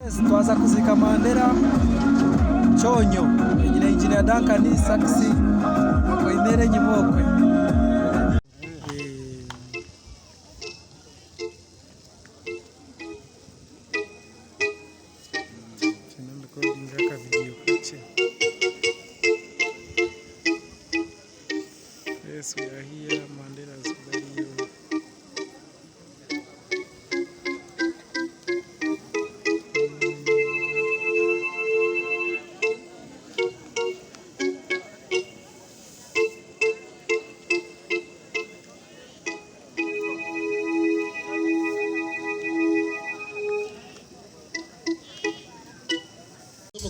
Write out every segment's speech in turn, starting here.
Twaza kuzika Mandela Chonyo Engineer Duncan Saxi Koinere Nyimokwe. Yes, we are here. Mandela's video.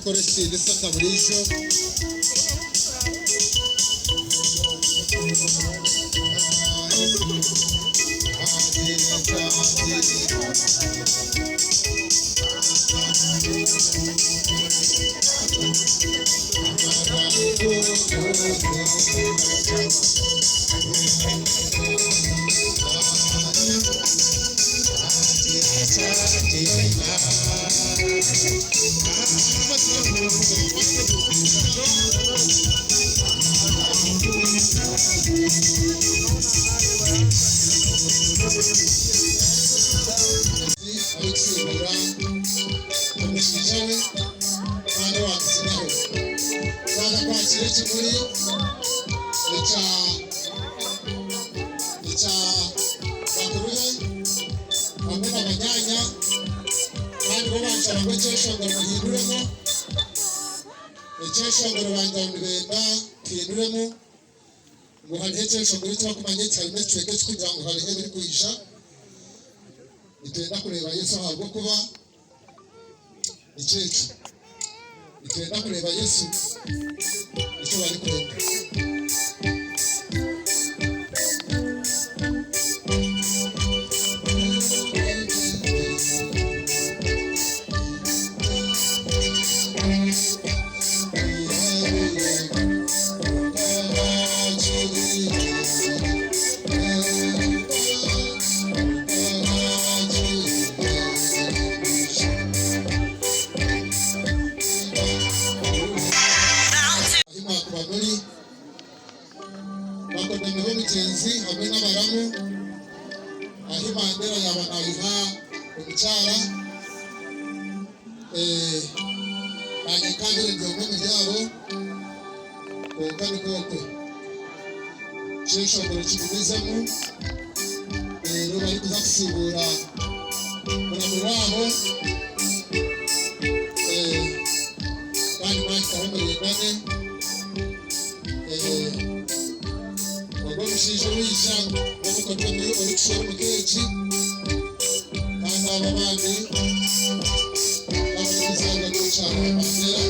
Corresti di Santa Maria. Itenda kureba Yesu ahabwo kuba icece itenda kureba Yesu icyo bari kureba hamwe n'abaramu aho Mandela yabanayiha umucyara kandi ndio mu byabo kokani koko cyesha ngo kibizamo rero bari kuzasubura muri wabo kandi bakaba muri bane Shije wishango bamukote muri orukshoro mukechi kandi ababandi abazanga gucana Mandela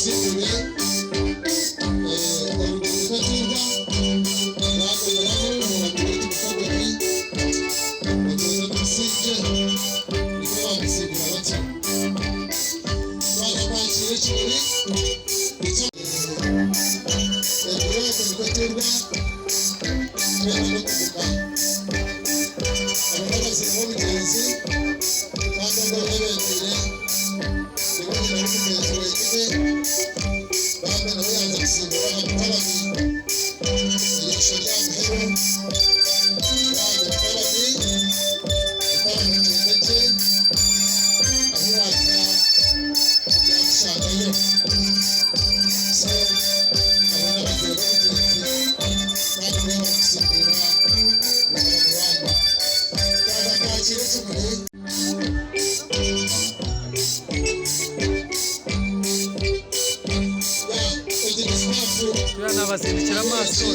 sikure Abasirikira amaso